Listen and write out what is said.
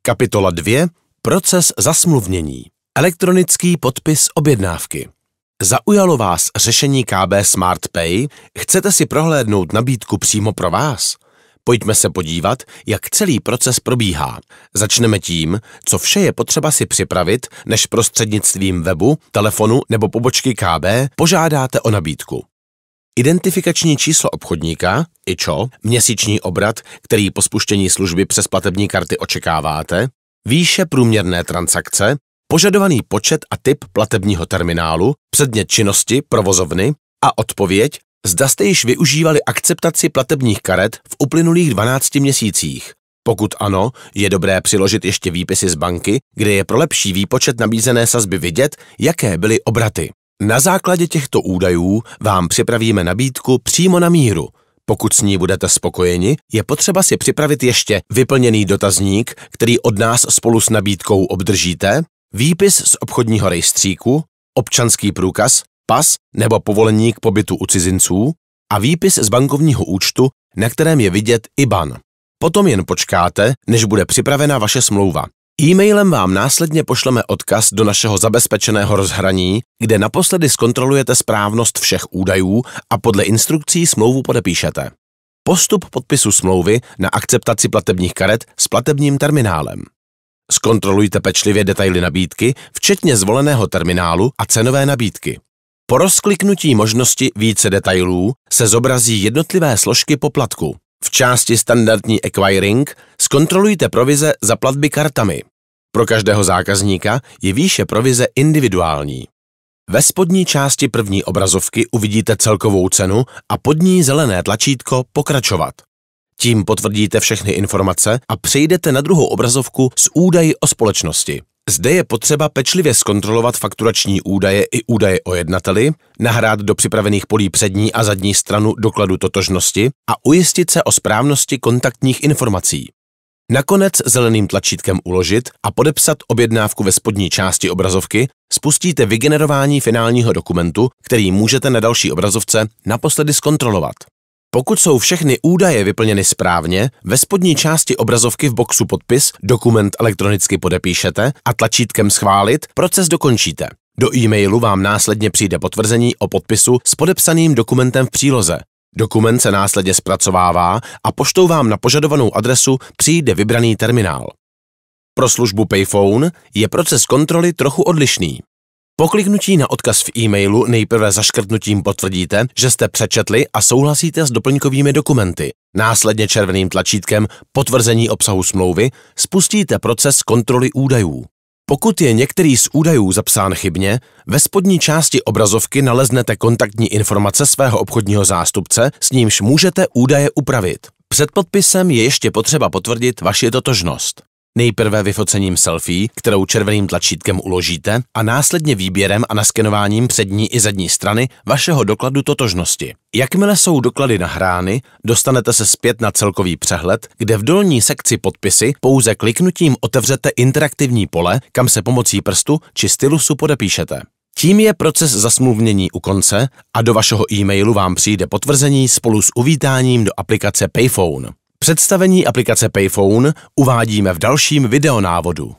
Kapitola 2. Proces zasmluvnění. Elektronický podpis objednávky. Zaujalo vás řešení KB Smart Pay? Chcete si prohlédnout nabídku přímo pro vás? Pojďme se podívat, jak celý proces probíhá. Začneme tím, co vše je potřeba si připravit, než prostřednictvím webu, telefonu nebo pobočky KB požádáte o nabídku. Identifikační číslo obchodníka, IČO, měsíční obrat, který po spuštění služby přes platební karty očekáváte, výše průměrné transakce, požadovaný počet a typ platebního terminálu, předmět činnosti, provozovny a odpověď, zda jste již využívali akceptaci platebních karet v uplynulých 12 měsících. Pokud ano, je dobré přiložit ještě výpisy z banky, kde je pro lepší výpočet nabízené sazby vidět, jaké byly obraty. Na základě těchto údajů vám připravíme nabídku přímo na míru. Pokud s ní budete spokojeni, je potřeba si připravit ještě vyplněný dotazník, který od nás spolu s nabídkou obdržíte, výpis z obchodního rejstříku, občanský průkaz, pas nebo povolení k pobytu u cizinců a výpis z bankovního účtu, na kterém je vidět IBAN. Potom jen počkáte, než bude připravena vaše smlouva. E-mailem vám následně pošleme odkaz do našeho zabezpečeného rozhraní, kde naposledy zkontrolujete správnost všech údajů a podle instrukcí smlouvu podepíšete. Postup podpisu smlouvy na akceptaci platebních karet s platebním terminálem. Zkontrolujte pečlivě detaily nabídky, včetně zvoleného terminálu a cenové nabídky. Po rozkliknutí možnosti více detailů se zobrazí jednotlivé složky poplatku. V části standardní acquiring zkontrolujte provize za platby kartami. Pro každého zákazníka je výše provize individuální. Ve spodní části první obrazovky uvidíte celkovou cenu a pod ní zelené tlačítko Pokračovat. Tím potvrdíte všechny informace a přejdete na druhou obrazovku s údaji o společnosti. Zde je potřeba pečlivě zkontrolovat fakturační údaje i údaje o jednateli, nahrát do připravených polí přední a zadní stranu dokladu totožnosti a ujistit se o správnosti kontaktních informací. Nakonec zeleným tlačítkem Uložit a podepsat objednávku ve spodní části obrazovky spustíte vygenerování finálního dokumentu, který můžete na další obrazovce naposledy zkontrolovat. Pokud jsou všechny údaje vyplněny správně, ve spodní části obrazovky v boxu Podpis dokument elektronicky podepíšete a tlačítkem Schválit proces dokončíte. Do e-mailu vám následně přijde potvrzení o podpisu s podepsaným dokumentem v příloze. Dokument se následně zpracovává a poštou vám na požadovanou adresu přijde vybraný terminál. Pro službu Payphone je proces kontroly trochu odlišný. Po kliknutí na odkaz v e-mailu nejprve zaškrtnutím potvrdíte, že jste přečetli a souhlasíte s doplňkovými dokumenty. Následně červeným tlačítkem Potvrzení obsahu smlouvy spustíte proces kontroly údajů. Pokud je některý z údajů zapsán chybně, ve spodní části obrazovky naleznete kontaktní informace svého obchodního zástupce, s nímž můžete údaje upravit. Před podpisem je ještě potřeba potvrdit vaši totožnost. Nejprve vyfocením selfie, kterou červeným tlačítkem uložíte, a následně výběrem a naskenováním přední i zadní strany vašeho dokladu totožnosti. Jakmile jsou doklady nahrány, dostanete se zpět na celkový přehled, kde v dolní sekci Podpisy pouze kliknutím otevřete interaktivní pole, kam se pomocí prstu či stylusu podepíšete. Tím je proces zasmluvnění u konce a do vašeho e-mailu vám přijde potvrzení spolu s uvítáním do aplikace Payphone. Představení aplikace Payphone uvádíme v dalším videonávodu.